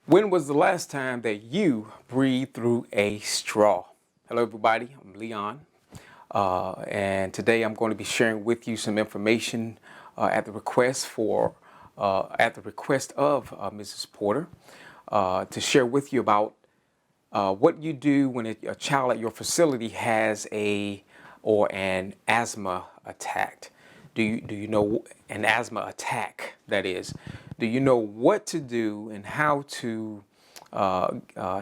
When was the last time that you breathed through a straw? Hello, everybody. I'm Leon, and today I'm going to be sharing with you some information at the request of Mrs. Porter to share with you about what you do when a child at your facility has an asthma attack. Do you know an asthma attack? That is, do you know what to do and how to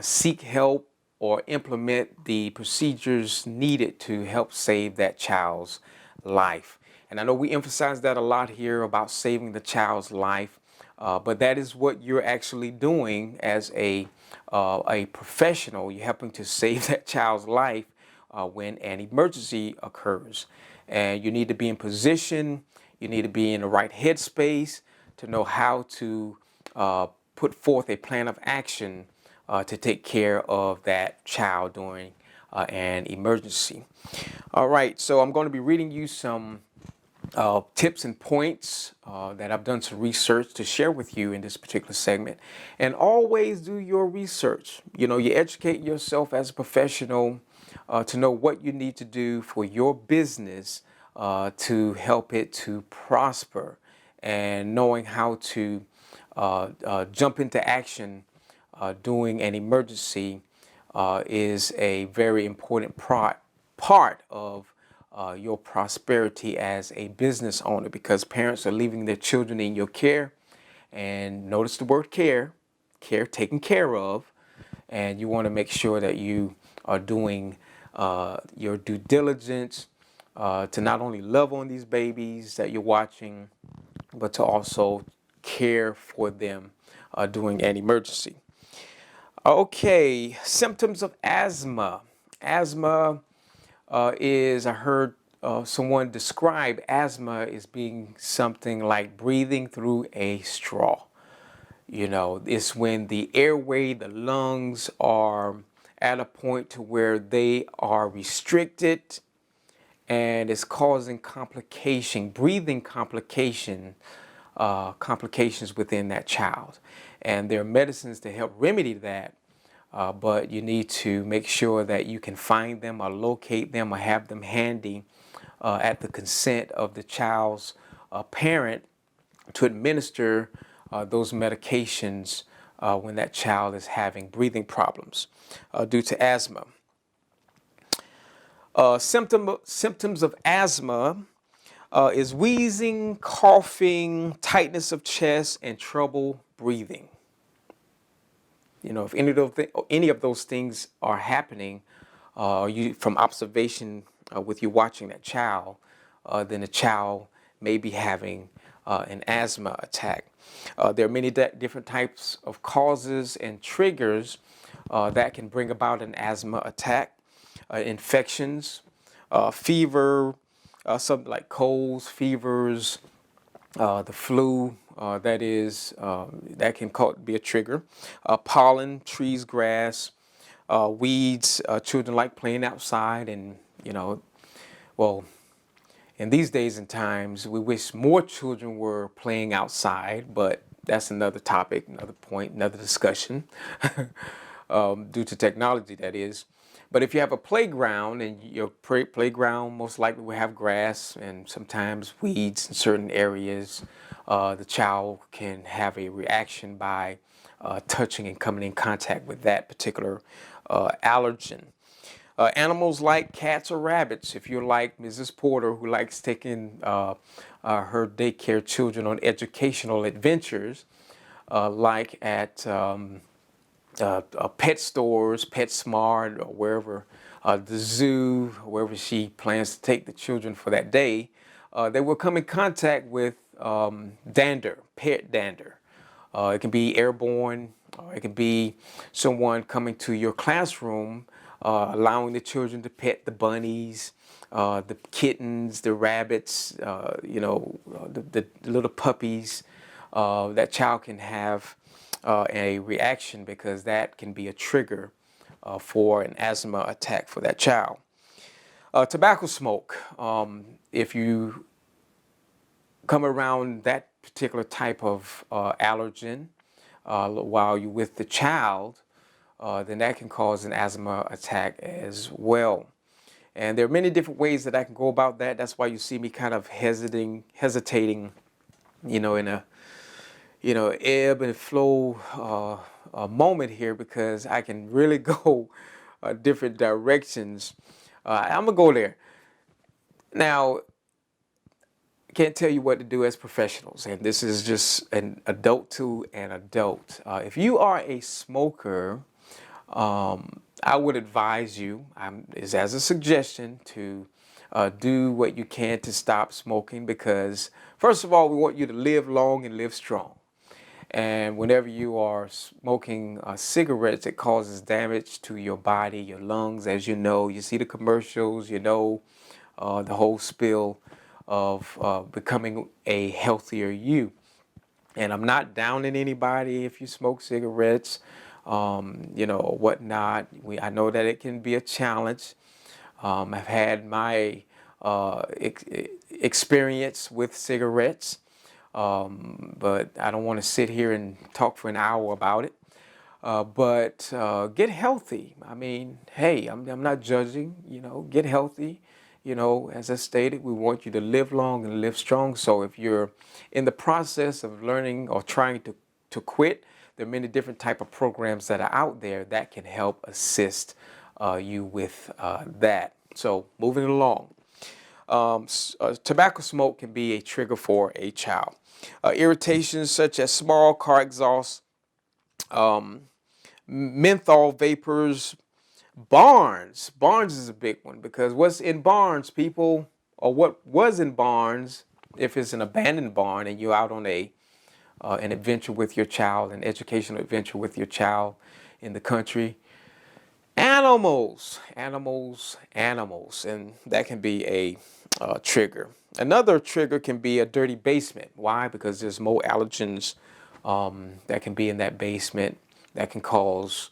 seek help or implement the procedures needed to help save that child's life? And I know we emphasize that a lot here about saving the child's life, but that is what you're actually doing as a professional. You're helping to save that child's life when an emergency occurs. And you need to be in position, you need to be in the right headspace to know how to put forth a plan of action to take care of that child during an emergency. All right, so I'm going to be reading you some tips and points that I've done some research to share with you in this particular segment. And always do your research. You educate yourself as a professional to know what you need to do for your business to help it to prosper, and knowing how to jump into action during an emergency is a very important part of your prosperity as a business owner, because parents are leaving their children in your care. And notice the word care, taken care of. And you want to make sure that you are doing your due diligence to not only love on these babies that you're watching, but to also care for them during an emergency. Okay, symptoms of asthma. Asthma I heard someone describe asthma as being something like breathing through a straw. It's when the airway, the lungs are at a point to where they are restricted, and it's causing breathing complications within that child. And there are medicines to help remedy that, but you need to make sure that you can find them or locate them or have them handy at the consent of the child's parent to administer those medications when that child is having breathing problems due to asthma. Symptoms of asthma is wheezing, coughing, tightness of chest, and trouble breathing. If any of those things are happening, you from observation with you watching that child, then the child may be having an asthma attack. There are many different types of causes and triggers that can bring about an asthma attack. Infections, fever, something like colds, fevers, the flu, that can be a trigger. Pollen, trees, grass, weeds. Children like playing outside, and well, in these days and times, we wish more children were playing outside, but that's another topic, another point, another discussion, due to technology, that is. But if you have a playground, and your playground most likely will have grass and sometimes weeds in certain areas, the child can have a reaction by touching and coming in contact with that particular allergen. Animals like cats or rabbits. If you're like Mrs. Porter, who likes taking her daycare children on educational adventures, like at pet stores, PetSmart, or wherever, the zoo, wherever she plans to take the children for that day, they will come in contact with pet dander. It can be airborne, or it can be someone coming to your classroom, allowing the children to pet the bunnies, the kittens, the rabbits, the little puppies. That child can have a reaction, because that can be a trigger for an asthma attack for that child. Tobacco smoke. If you come around that particular type of allergen, while you're with the child, then that can cause an asthma attack as well. And there are many different ways that I can go about that. That's why you see me kind of hesitating, in a, ebb and flow moment here, because I can really go different directions. I'm gonna go there. Now, I can't tell you what to do as professionals, and this is just an adult to an adult. If you are a smoker, I would advise you, is as a suggestion, to do what you can to stop smoking, because first of all, we want you to live long and live strong. And whenever you are smoking cigarettes, it causes damage to your body, your lungs. As you know, you see the commercials, the whole spill of becoming a healthier you. And I'm not downing anybody if you smoke cigarettes, or whatnot. I know that it can be a challenge. I've had my experience with cigarettes, but I don't want to sit here and talk for an hour about it. But get healthy. I mean, hey, I'm not judging, get healthy. As I stated, we want you to live long and live strong. So if you're in the process of learning or trying to quit, there are many different type of programs that are out there that can help assist you with that. So moving along. Tobacco smoke can be a trigger for a child. Irritations such as small car exhaust, menthol vapors, barns. Barns is a big one, because what's in barns, people, or what was in barns, if it's an abandoned barn and you're out on an adventure with your child, an educational adventure with your child in the country, animals, and that can be a trigger. Another trigger can be a dirty basement. Why? Because there's more allergens that can be in that basement that can cause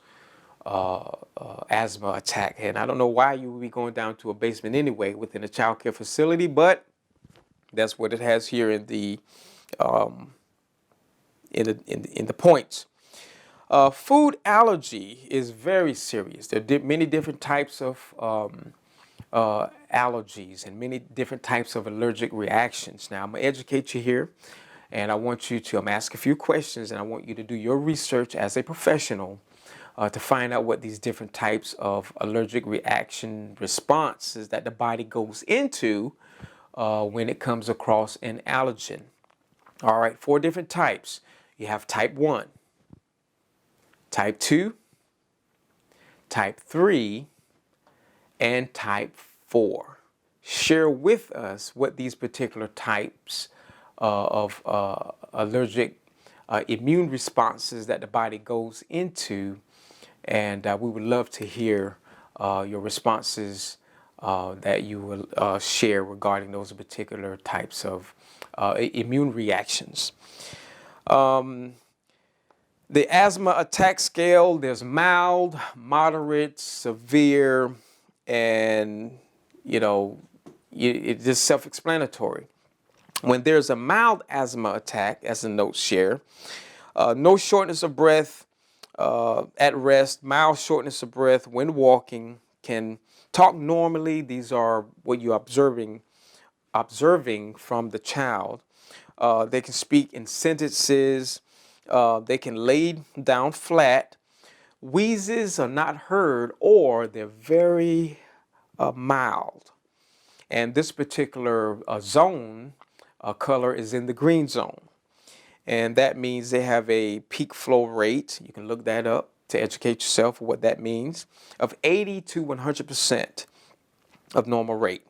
asthma attack. And I don't know why you would be going down to a basement anyway within a childcare facility, but that's what it has here in the points. Food allergy is very serious. There are many different types of allergies and many different types of allergic reactions. Now, I'm going to educate you here, and I want you to ask a few questions, and I want you to do your research as a professional to find out what these different types of allergic reaction responses that the body goes into when it comes across an allergen. All right, 4 different types. You have type 1, type 2, type 3, and type 4. Share with us what these particular types of allergic immune responses that the body goes into, and we would love to hear your responses that you will share regarding those particular types of immune reactions. The asthma attack scale, there's mild, moderate, severe, and, it's just self-explanatory. When there's a mild asthma attack, as the notes share, no shortness of breath at rest, mild shortness of breath when walking, can talk normally. These are what you're observing from the child. They can speak in sentences. They can lay down flat. Wheezes are not heard, or they're very mild. And this particular zone color is in the green zone. And that means they have a peak flow rate. You can look that up to educate yourself what that means, of 80 to 100% of normal rate.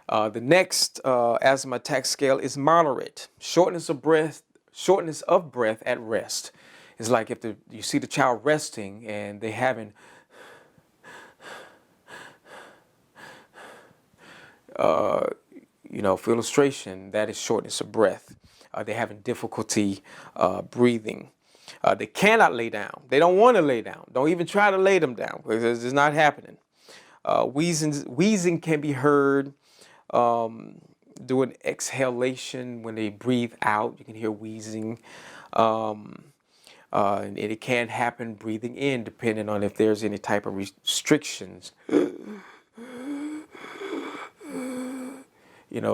The next asthma attack scale is moderate. Shortness of breath at rest. It's like if you see the child resting and they having for illustration, that is shortness of breath. They're having difficulty breathing. They cannot lay down. They don't want to lay down. Don't even try to lay them down, because it's not happening. Wheezing can be heard. Doing exhalation when they breathe out, you can hear wheezing. And it can happen breathing in, depending on if there's any type of restrictions,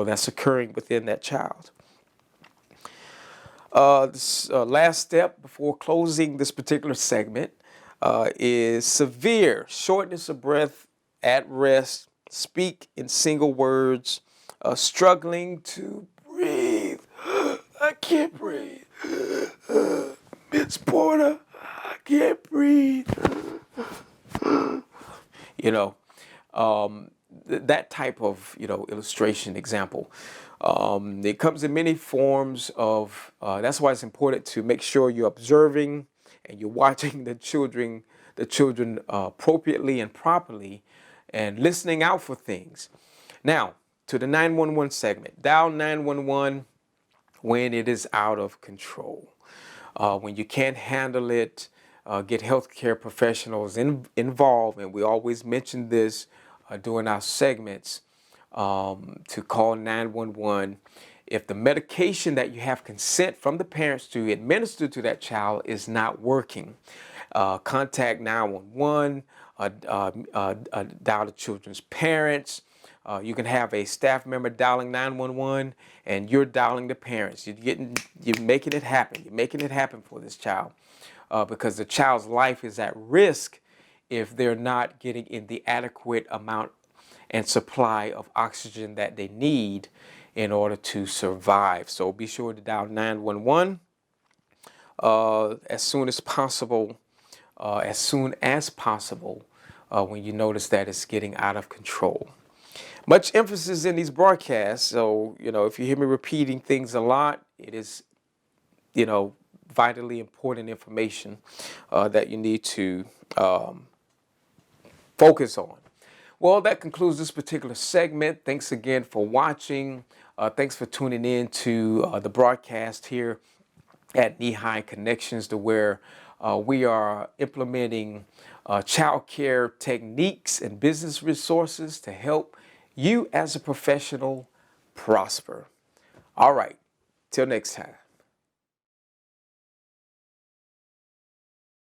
that's occurring within that child. This last step before closing this particular segment is severe shortness of breath at rest, speak in single words, struggling to breathe. I can't breathe. Miss Porter, I can't breathe. That type of, illustration example. It comes in many forms of, that's why it's important to make sure you're observing and you're watching the children appropriately and properly and listening out for things. Now, to the 911 segment. Dial 911 when it is out of control. When you can't handle it, get healthcare professionals involved. And we always mention this during our segments, to call 911. If the medication that you have consent from the parents to administer to that child is not working, contact 911, dial the children's parents. You can have a staff member dialing 911 and you're dialing the parents. You're making it happen. You're making it happen for this child, because the child's life is at risk if they're not getting in the adequate amount and supply of oxygen that they need in order to survive. So be sure to dial 911 as soon as possible, when you notice that it's getting out of control. Much emphasis in these broadcasts, so if you hear me repeating things a lot, it is vitally important information that you need to focus on. Well, that concludes this particular segment. Thanks again for watching. Thanks for tuning in to the broadcast here at Knee-High Connections, to where we are implementing child care techniques and business resources to help you as a professional prosper. All right, till next time.